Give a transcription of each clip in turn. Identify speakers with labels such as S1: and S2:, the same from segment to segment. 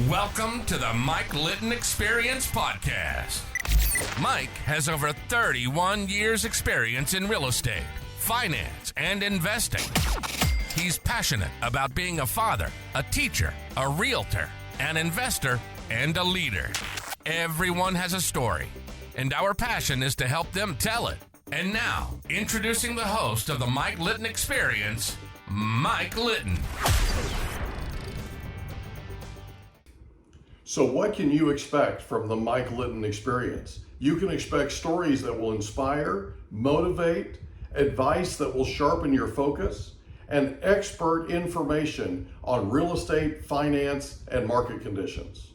S1: Welcome to the Mike Litton Experience podcast. Mike has over 31 years experience in real estate, finance, and investing. He's passionate about being a father, a teacher, a realtor, an investor, and a leader. Everyone has a story, and our passion is to help them tell it. And now, introducing the host of the Mike Litton Experience, Mike Litton.
S2: So what can you expect from the Mike Litton Experience? You can expect stories that will inspire, motivate, advice that will sharpen your focus, and expert information on real estate, finance, and market conditions.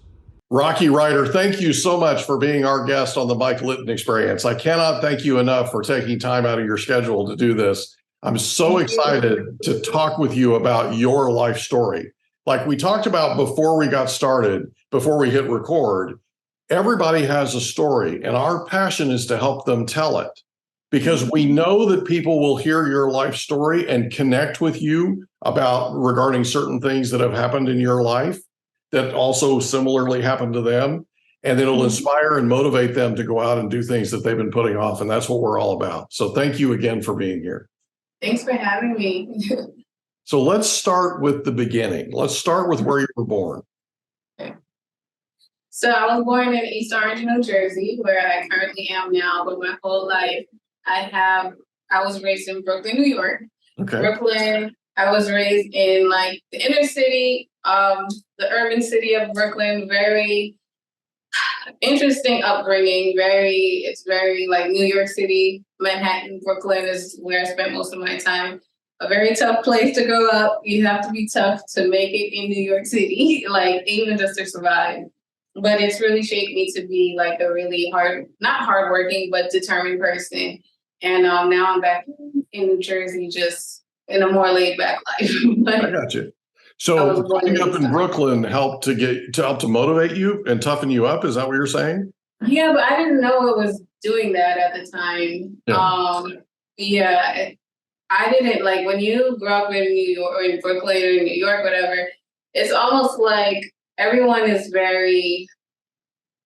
S2: Rocky Ryder, thank you so much for being our guest on the Mike Litton Experience. I cannot thank you enough for taking time out of your schedule to do this. I'm so excited to talk with you about your life story. Like we talked about before we got started, before we hit record, everybody has a story, and our passion is to help them tell it, because we know that people will hear your life story and connect with you regarding certain things that have happened in your life that also similarly happened to them, and it'll inspire and motivate them to go out and do things that they've been putting off, and that's what we're all about. So thank you again for being here.
S3: Thanks for having me.
S2: So let's start with the beginning. Let's start with where you were born.
S3: Okay. So I was born in East Orange, New Jersey, where I currently am now, but my whole life I was raised in Brooklyn, New York.
S2: Okay.
S3: Brooklyn, I was raised in like the inner city, the urban city of Brooklyn. Very interesting upbringing. It's very like New York City, Manhattan, Brooklyn is where I spent most of my time. A very tough place to grow up. You have to be tough to make it in New York City, like even just to survive. But it's really shaped me to be like a really not hardworking, but determined person. And now I'm back in New Jersey, just in a more laid back life.
S2: I got you. So growing up in Brooklyn helped to motivate you and toughen you up. Is that what you're saying?
S3: Yeah, but I didn't know it was doing that at the time. Yeah. I didn't, like, when you grow up in New York or in Brooklyn or in New York, whatever, it's almost like everyone is very,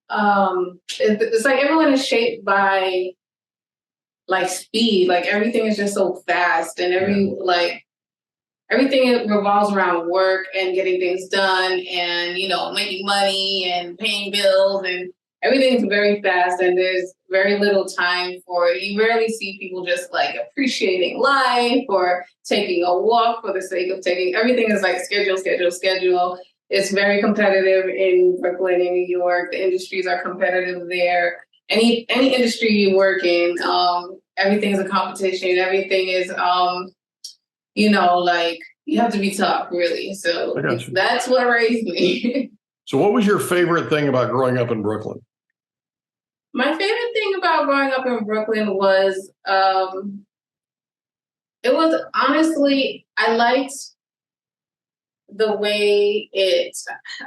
S3: it's like everyone is shaped by like speed. Like everything is just so fast, and everything revolves around work and getting things done and, making money and paying bills, and everything's very fast, and there's very little time for it. You rarely see people just like appreciating life or taking a walk for the sake of taking. Everything is like schedule. It's very competitive in Brooklyn and New York. The industries are competitive there. Any industry you work in, everything's a competition. Everything is, like you have to be tough, really. So that's what raised me.
S2: So what was your favorite thing about growing up in Brooklyn?
S3: My favorite thing about growing up in Brooklyn was, it was honestly, I liked the way I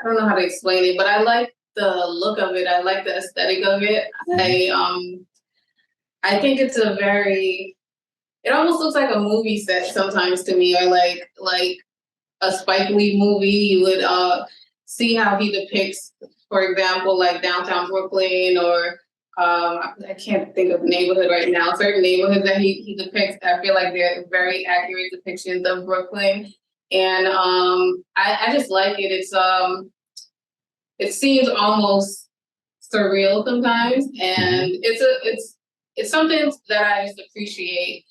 S3: don't know how to explain it, but I liked the look of it. I like the aesthetic of it. I think it's it almost looks like a movie set sometimes to me, or like a Spike Lee movie. You would see how he depicts, for example, like downtown Brooklyn, or I can't think of the neighborhood right now. Certain neighborhoods that he depicts, I feel like they're very accurate depictions of Brooklyn, and I just like it. It seems almost surreal sometimes, and it's something that I just appreciate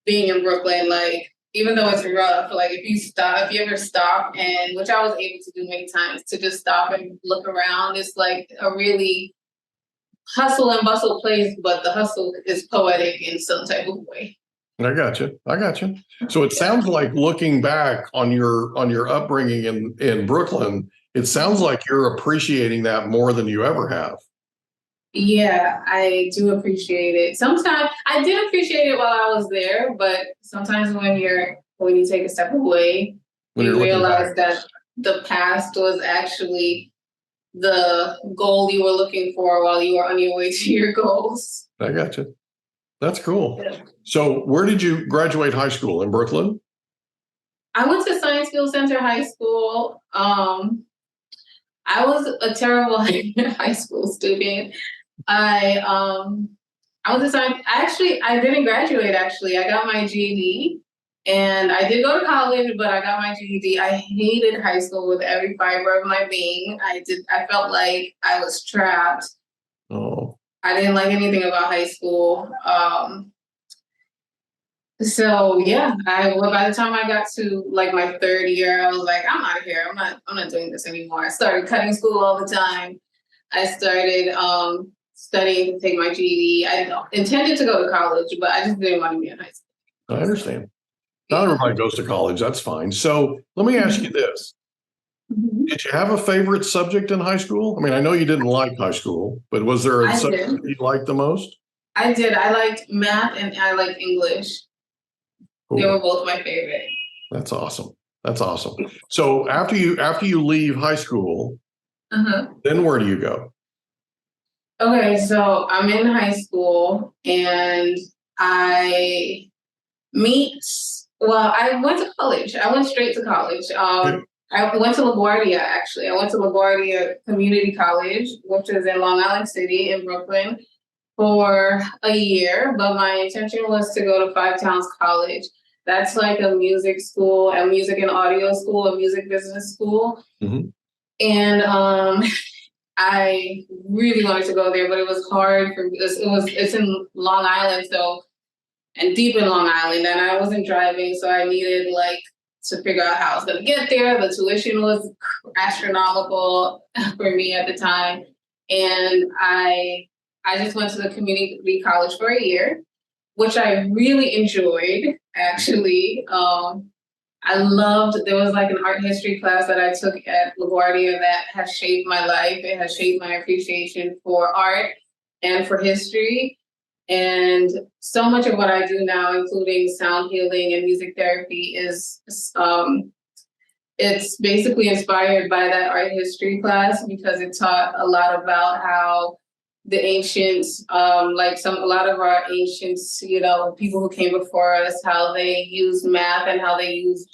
S3: being in Brooklyn. Like, even though it's rough, like if you ever stop, and which I was able to do many times, to just stop and look around, it's like a really hustle and bustle place, but the hustle is poetic in some type of way.
S2: I got you. So it sounds like, looking back on your upbringing in Brooklyn, it sounds like you're appreciating that more than you ever have.
S3: Yeah, I do appreciate it. Sometimes I did appreciate it while I was there, but sometimes when you take a step away, you realize that the past was actually the goal you were looking for while you were on your way to your goals.
S2: I got you. That's cool.
S3: Yeah.
S2: So where did you graduate high school? In Brooklyn?
S3: I went to Science Field Center High School. I was a terrible high school student. I was assigned, actually, I didn't graduate, actually. I got my GED, and I did go to college, but I got my GED. I hated high school with every fiber of my being. I felt like I was trapped.
S2: Oh,
S3: I didn't like anything about high school. So yeah, by the time I got to like my third year, I was like, I'm out of here. I'm not doing this anymore. I started cutting school all the time. I started studying to take my GED. I intended to go to college, but I just didn't want to be in high school.
S2: I understand. Not everybody goes to college. That's fine. So let me ask you this.
S3: Mhm.
S2: Did you have a favorite subject in high school? I mean, I know you didn't like high school, but was there a
S3: I
S2: subject
S3: did.
S2: that you liked the most?
S3: I did. I liked math and I liked English. They
S2: Cool.
S3: were both my favorite.
S2: That's awesome. That's awesome. So after you leave high school,
S3: Uh-huh.
S2: then where do you go?
S3: Okay, so I'm in high school and I I went to college. I went straight to college. I went to LaGuardia, actually. I went to LaGuardia Community College, which is in Long Island City in Brooklyn, for a year. But my intention was to go to Five Towns College. That's like a music school, a music and audio school, a music business school.
S2: Mhm.
S3: And I really wanted to go there, but it was hard for it's in Long Island, and deep in Long Island, and I wasn't driving, so I needed like to figure out how I was gonna get there. The tuition was astronomical for me at the time, and I just went to the community college for a year, which I really enjoyed. Actually, there was like an art history class that I took at LaGuardia that has shaped my life. It has shaped my appreciation for art and for history. And so much of what I do now, including sound healing and music therapy, it's basically inspired by that art history class because it taught a lot about how the ancients, a lot of our ancients, people who came before us, how they used math and how they used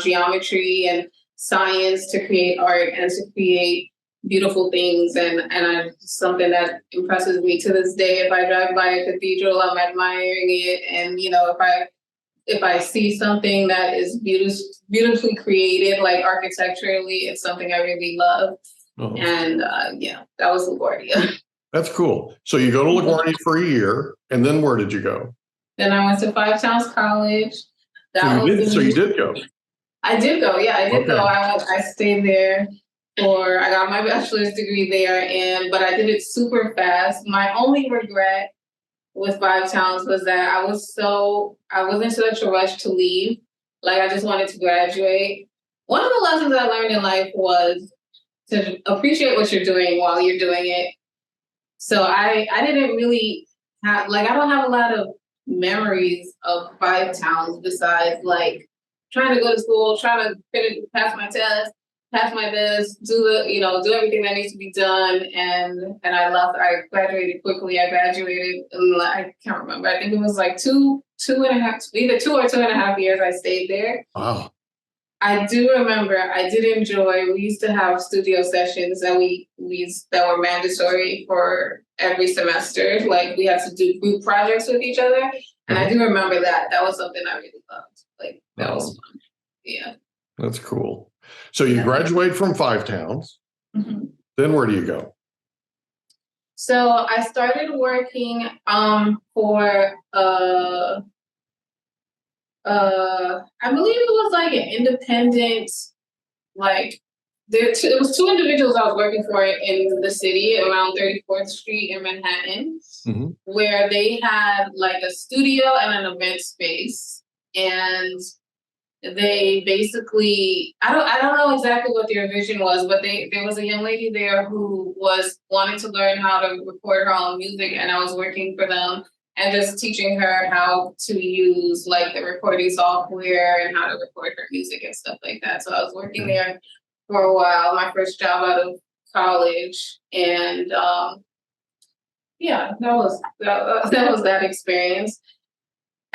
S3: geometry and science to create art and to create beautiful things. Something that impresses me to this day. If I drive by a cathedral, I'm admiring it. And, if I see something that is beautifully created, like architecturally, it's something I really love.
S2: Oh,
S3: And that was LaGuardia.
S2: that's cool. So you go to LaGuardia for a year, and then where did you go?
S3: Then I went to Five Towns College.
S2: So you did go.
S3: I did go. Yeah, I did
S2: Okay.
S3: go. I stayed there I got my bachelor's degree there, but I did it super fast. My only regret with Five Towns was that I was in such a rush to leave. Like I just wanted to graduate. One of the lessons I learned in life was to appreciate what you're doing while you're doing it. So I didn't really I don't have a lot of memories of Five Towns besides like trying to go to school, trying to pass my test, pass my best, do everything that needs to be done. And I left. I graduated quickly. I graduated in I can't remember. I think it was like either 2 or 2.5 years I stayed there.
S2: Wow.
S3: I do remember I did enjoy, we used to have studio sessions that that were mandatory for every semester. Like we had to do group projects with each other. And I do remember that. That was something I really loved. Like that was fun. Yeah.
S2: That's cool. So you graduate from Five Towns.
S3: Mm-hmm.
S2: Then where do you go?
S3: So I started working for I believe it was like an independent, like it was 2 individuals I was working for in the city around 34th Street in Manhattan, where they had like a studio and an event space. And they basically, I don't know exactly what their vision was, but there was a young lady there who was wanting to learn how to record her own music, and I was working for them and just teaching her how to use like the recording software and how to record her music and stuff like that. So I was working there for a while, my first job out of college, and that was that experience.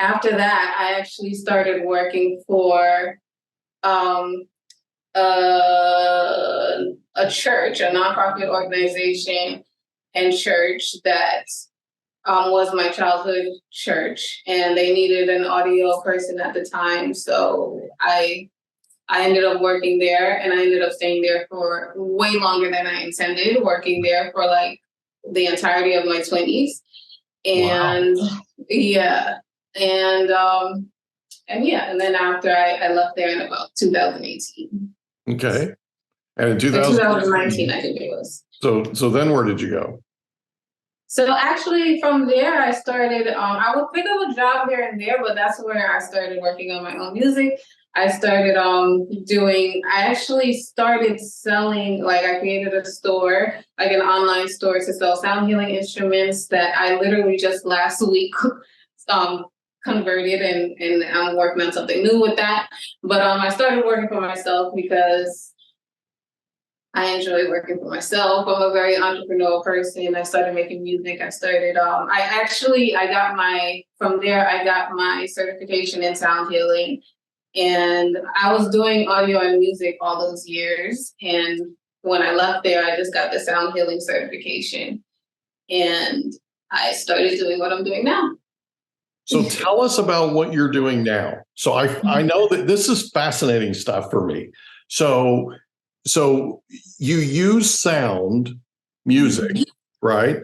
S3: After that, I actually started working for a church, a nonprofit organization and church that was my childhood church, and they needed an audio person at the time. So I ended up working there, and I ended up staying there for way longer than I intended, working there for like the entirety of my 20s. And
S2: wow.
S3: yeah, and then after I left there in about 2018.
S2: Okay. And in
S3: 2019, I think it was.
S2: So then where did you go?
S3: So actually from there, I started, I would pick up a job here and there, but that's where I started working on my own music. I started I actually started selling, like I created a store, like an online store to sell sound healing instruments that I literally just last week converted, and I'm working on something new with that. But I started working for myself because I enjoy working for myself. I'm a very entrepreneurial person. I started making music. I got my certification in sound healing. And I was doing audio and music all those years. And when I left there, I just got the sound healing certification. And I started doing what I'm doing now.
S2: So tell us about what you're doing now. So I know that this is fascinating stuff for me. So you use sound music, right?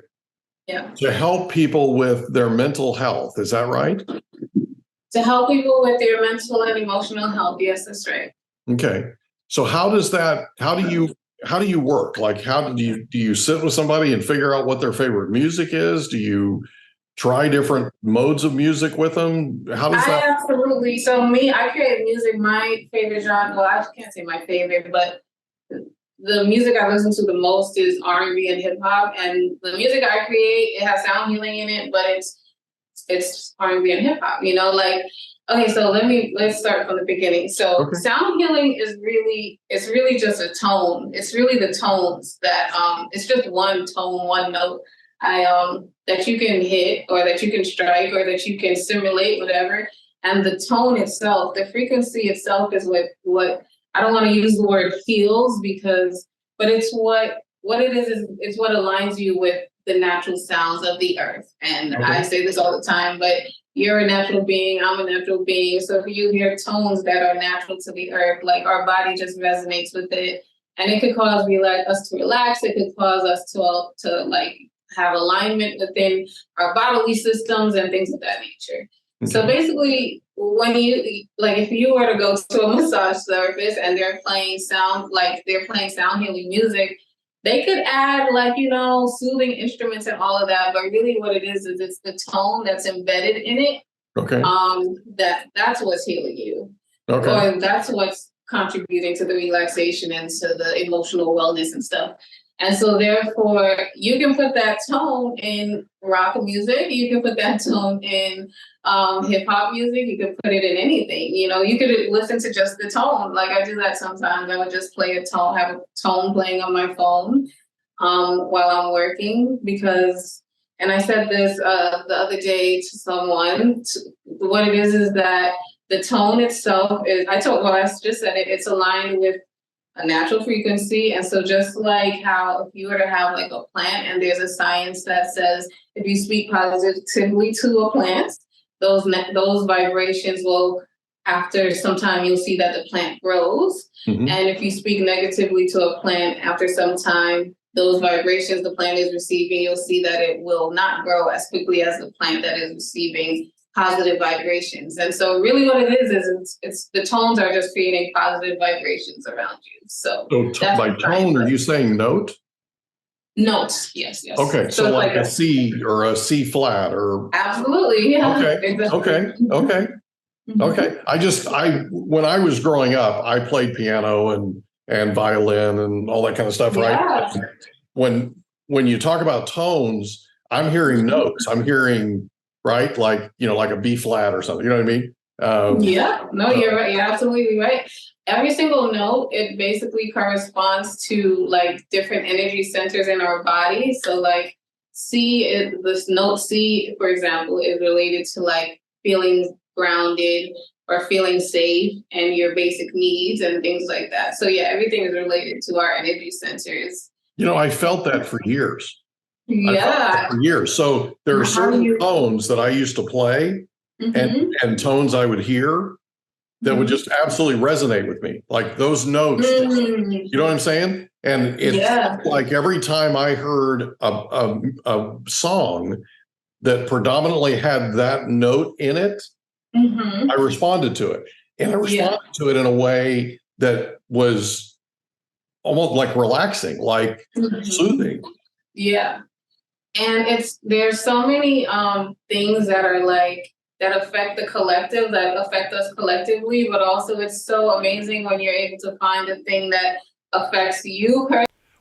S3: Yeah.
S2: To help people with their mental health. Is that right?
S3: To help people with their mental and emotional health. Yes, that's right.
S2: Okay. So how do you work? Like, do you sit with somebody and figure out what their favorite music is? Do you try different modes of music with them? How does that?
S3: Absolutely. So I create music. My favorite genre, well, I can't say my favorite, but the music I listen to the most is R&B and hip hop. And the music I create, it has sound healing in it, but it's R&B and hip hop, like, okay, so let's start from the beginning. So
S2: Okay.
S3: Sound healing it's really just a tone. It's really the tones that, it's just one tone, one note that you can hit, or that you can strike, or that you can simulate, whatever. And the tone itself, the frequency itself is what I don't want to use the word heals, but it's what it is it's what aligns you with the natural sounds of the earth. And
S2: Okay.
S3: I say this all the time, but you're a natural being, I'm a natural being. So if you hear tones that are natural to the earth, like our body just resonates with it. And it could cause us to relax. It could cause us to like have alignment within our bodily systems and things of that nature.
S2: Okay.
S3: So basically, if you were to go to a massage therapist and they're playing sound healing music, they could add soothing instruments and all of that, but really what it is it's the tone that's embedded in it.
S2: Okay.
S3: That's what's healing you.
S2: Okay.
S3: Or that's what's contributing to the relaxation and to the emotional wellness and stuff. And so therefore, you can put that tone in rock music, you can put that tone in hip hop music, you can put it in anything. You could listen to just the tone. Like I do that sometimes. I would just have a tone playing on my phone while I'm working, and I said this the other day to someone, what it is that the tone itself is, I just said it, it's aligned with a natural frequency. And so just like how if you were to have like a plant, and there's a science that says if you speak positively to a plant, those vibrations will, after some time, you'll see that the plant grows. Mm-hmm. And if you speak negatively to a plant, after some time, those vibrations the plant is receiving, you'll see that it will not grow as quickly as the plant that is receiving positive vibrations. And so really what it is it's the tones are just creating positive vibrations around you. So
S2: by tone, are you saying note?
S3: Notes, yes.
S2: Okay, so like a C or a C flat or...
S3: Absolutely, yeah.
S2: Okay,
S3: exactly.
S2: Okay. When I was growing up, I played piano and violin and all that kind of stuff, right?
S3: Yeah.
S2: When you talk about tones, I'm hearing notes. I'm hearing, right, like a B flat or something. You know what I mean?
S3: You're right. You're absolutely right. Every single note, it basically corresponds to like different energy centers in our body. So like this note C, for example, is related to like feeling grounded, or feeling safe and your basic needs and things like that. So yeah, everything is related to our energy sensors.
S2: You know, I felt that for years.
S3: Yeah.
S2: For years. So there are certain tones that I used to play and tones I would hear that would just absolutely resonate with me. Like those notes, you know what I'm saying? And it's like every time I heard a song that predominantly had that note in it, I responded to it. And I responded to it in a way that was almost like relaxing, like soothing.
S3: Yeah. And there's so many things that are like, that affect the collective, that affect us collectively, but also it's so amazing when you're able to find a thing that affects you.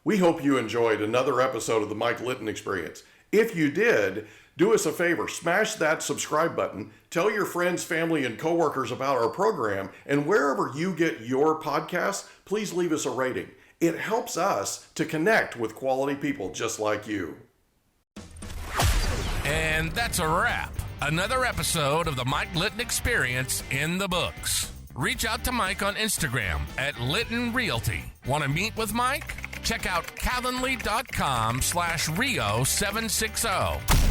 S2: We hope you enjoyed another episode of the Mike Litton Experience. If you did, do us a favor, smash that subscribe button, tell your friends, family, and coworkers about our program, and wherever you get your podcasts, please leave us a rating. It helps us to connect with quality people just like you.
S1: And that's a wrap. Another episode of the Mike Litton Experience in the books. Reach out to Mike on Instagram at Litton Realty. Want to meet with Mike? Check out calendly.com/Rio760.